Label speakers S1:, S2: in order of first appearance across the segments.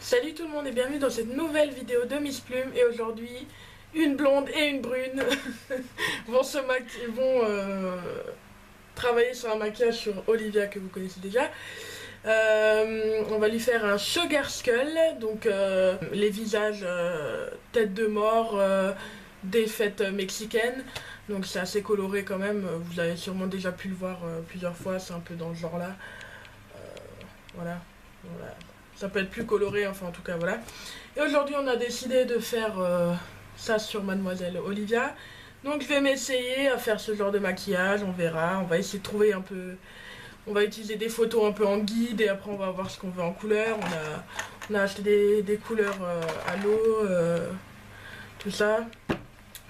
S1: Salut tout le monde et bienvenue dans cette nouvelle vidéo de Miss Plume. Et aujourd'hui, une blonde et une brune vont travailler sur un maquillage sur Olivia que vous connaissez déjà. On va lui faire un sugar skull, donc les visages tête de mort des fêtes mexicaines. Donc c'est assez coloré quand même, vous avez sûrement déjà pu le voir plusieurs fois, c'est un peu dans ce genre là. Voilà. Ça peut être plus coloré, enfin en tout cas voilà. Et aujourd'hui on a décidé de faire ça sur Mademoiselle Olivia. Donc je vais m'essayer à faire ce genre de maquillage, on verra, on va essayer de trouver un peu... On va utiliser des photos un peu en guide et après on va voir ce qu'on veut en couleur. On a acheté des couleurs à l'eau, tout ça.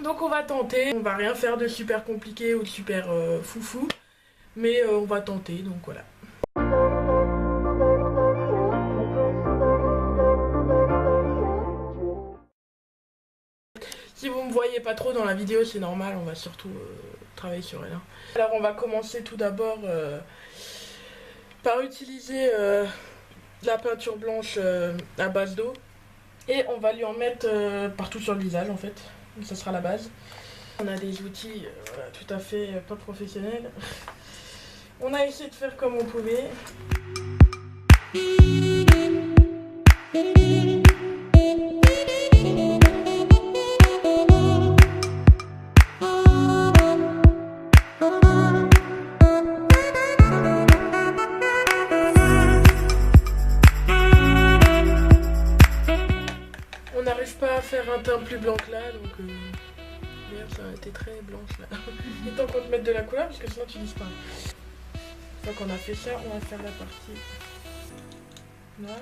S1: Donc on va tenter, on va rien faire de super compliqué ou de super foufou. Mais on va tenter, donc voilà. Si vous me voyez pas trop dans la vidéo, c'est normal, on va surtout travailler sur elle. Hein. Alors on va commencer tout d'abord par utiliser la peinture blanche à base d'eau. Et on va lui en mettre partout sur le visage en fait. Ça sera la base. On a des outils voilà, tout à fait pas professionnels. On a essayé de faire comme on pouvait. On n'arrive pas à faire un teint plus blanc que là, donc d'ailleurs ça a été très blanche là. Et tant qu'on te mette de la couleur parce que sinon tu disparais. Une fois qu'on a fait ça, on va faire la partie noire.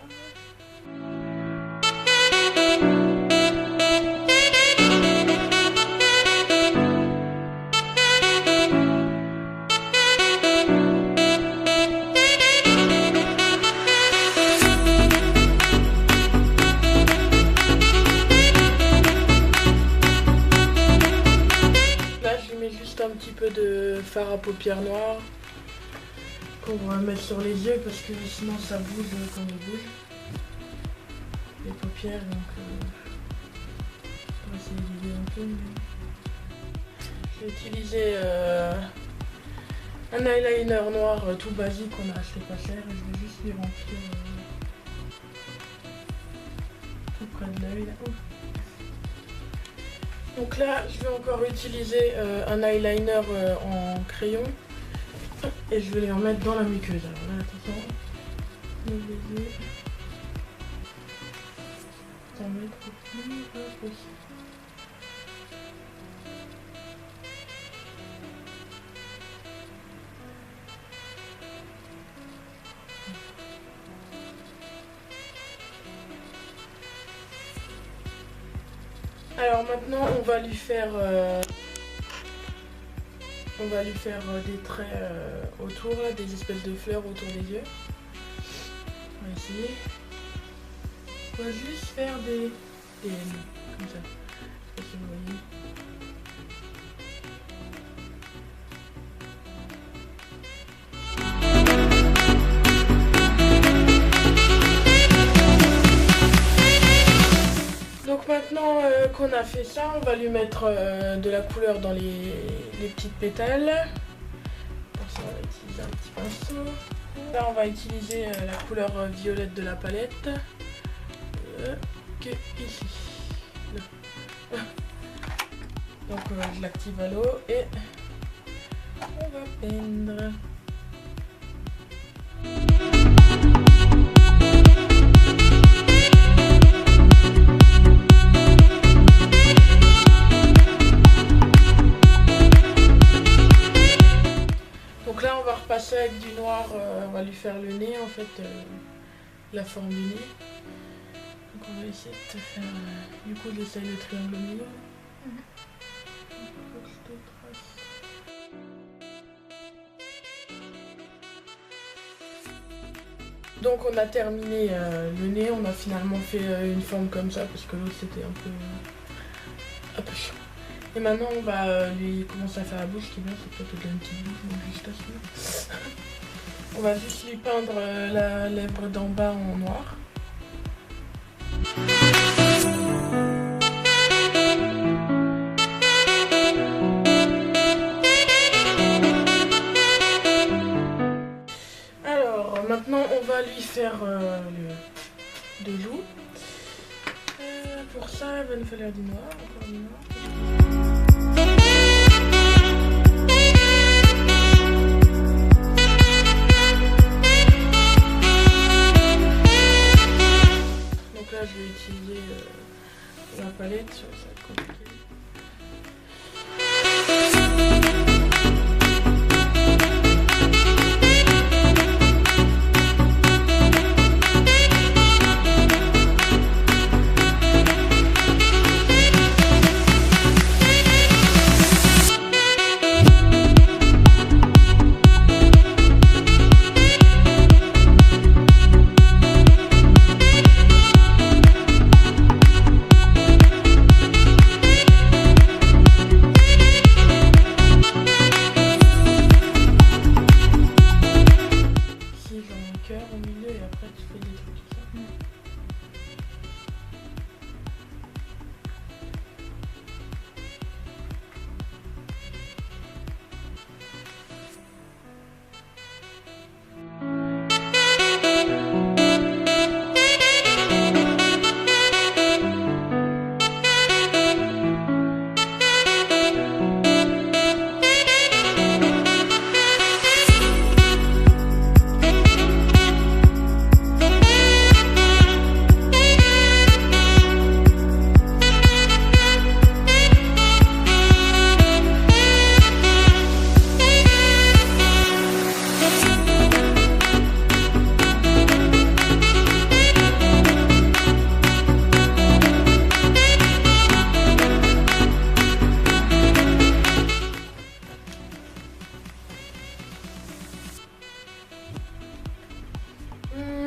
S1: Un petit peu de fard à paupières noires qu'on va mettre sur les yeux parce que sinon ça bouge quand on bouge les paupières, donc on va essayer d'aider un peu. Je vais utiliser un eyeliner noir tout basique qu'on a acheté pas cher et je vais juste lui remplir tout près de l'œil là. Donc là, je vais encore utiliser un eyeliner en crayon et je vais les en mettre dans la muqueuse. Alors là, attention, les yeux, en mettre le plus possible. Alors maintenant on va lui faire des traits autour, là, des espèces de fleurs autour des yeux. On va essayer. On va juste faire des N comme ça. Je sais pas si vous voyez. Donc maintenant qu'on a fait ça, on va lui mettre de la couleur dans les petites pétales. Pour ça, on va utiliser un petit pinceau. Là, on va utiliser la couleur violette de la palette. Ici. Là. Donc je l'active à l'eau et on va peindre. Passer avec du noir, on va lui faire le nez en fait, la forme du nez. Donc on va essayer de faire, du coup j'essaye le triangle au milieu. Donc on a terminé le nez, on a finalement fait une forme comme ça parce que l'autre c'était un peu chaud. Et maintenant on va lui commencer à faire la bouche, qui est bien, c'est peut-être qu'il a une petite bouche, donc juste à suivre. On va juste lui peindre la lèvre d'en bas en noir. de loup. Pour ça, il va nous falloir du noir, encore du noir. Donc là, je vais utiliser la palette, ça va être compliqué. Au milieu et après tu fais des trucs comme ça.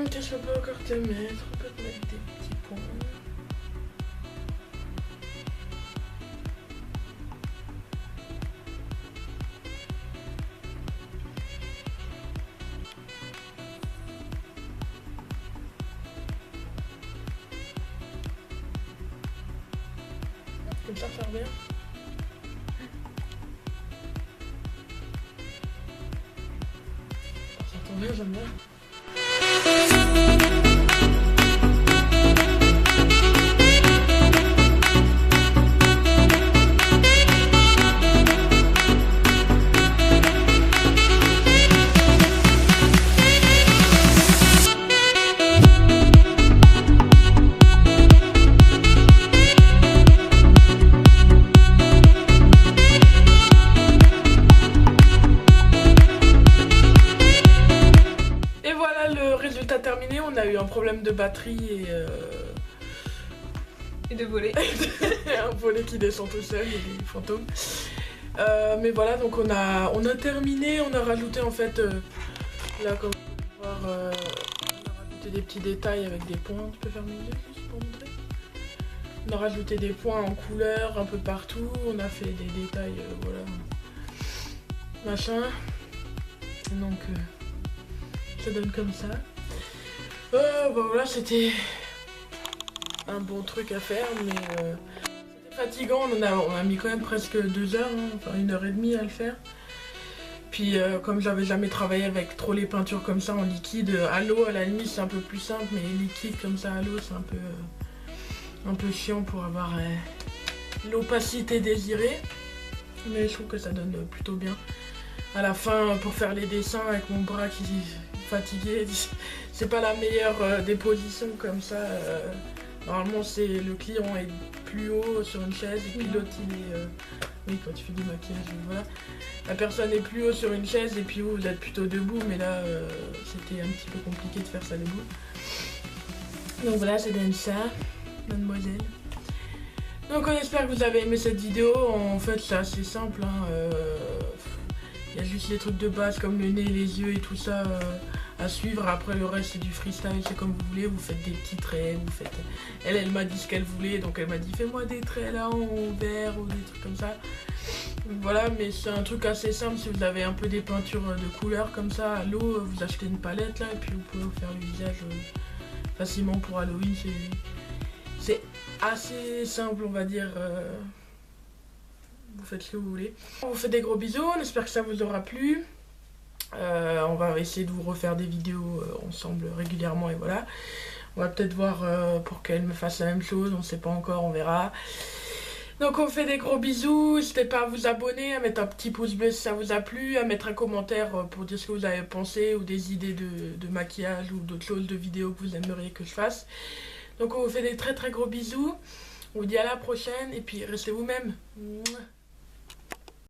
S1: Qu'est-ce qu'on peut encore te mettre? On peut te mettre des petits points. Comme ça revient. Ça tombe bien, j'aime bien. Terminé, on a eu un problème de batterie
S2: et de volet.
S1: Un volet qui descend tout seul et des fantômes. Mais voilà, donc on a terminé, on a rajouté en fait là comme vous pouvez voir, on a rajouté des petits détails avec des points. Tu peux fermer les yeux juste pour montrer. On a rajouté des points en couleur un peu partout, on a fait des détails, voilà, machin. Donc ça donne comme ça. Bah voilà, c'était un bon truc à faire, mais c'était fatigant. On a mis quand même presque 2 heures, hein, enfin 1h30 à le faire. Puis comme j'avais jamais travaillé avec trop les peintures comme ça en liquide, à l'eau à la limite c'est un peu plus simple, mais liquide comme ça à l'eau c'est un peu chiant pour avoir l'opacité désirée. Mais je trouve que ça donne plutôt bien. À la fin, pour faire les dessins avec mon bras qui est fatigué, c'est pas la meilleure des positions comme ça. Normalement, le client est plus haut sur une chaise et puis l'autre il est... oui, quand tu fais du maquillage, voilà. La personne est plus haut sur une chaise et puis vous êtes plutôt debout, mais là c'était un petit peu compliqué de faire ça debout. Donc voilà, ça donne ça, mademoiselle. Donc on espère que vous avez aimé cette vidéo. En fait c'est assez simple, hein. Y a juste les trucs de base comme le nez, les yeux et tout ça à suivre. Après le reste c'est du freestyle, c'est comme vous voulez. Vous faites des petits traits, vous faites... Elle m'a dit ce qu'elle voulait, donc elle m'a dit fais-moi des traits là en vert ou des trucs comme ça. Donc voilà, mais c'est un truc assez simple. Si vous avez un peu des peintures de couleurs comme ça à l'eau, vous achetez une palette là et puis vous pouvez vous faire le visage facilement pour Halloween. C'est assez simple, on va dire. Vous faites ce que vous voulez. On vous fait des gros bisous, on espère que ça vous aura plu. On va essayer de vous refaire des vidéos ensemble régulièrement et voilà. On va peut-être voir pour qu'elle me fasse la même chose, on sait pas encore, on verra. Donc on fait des gros bisous, n'hésitez pas à vous abonner, à mettre un petit pouce bleu si ça vous a plu, à mettre un commentaire pour dire ce que vous avez pensé ou des idées de maquillage ou d'autres choses, de vidéos que vous aimeriez que je fasse. Donc on vous fait des très très gros bisous, on vous dit à la prochaine et puis restez vous-même. Mouah.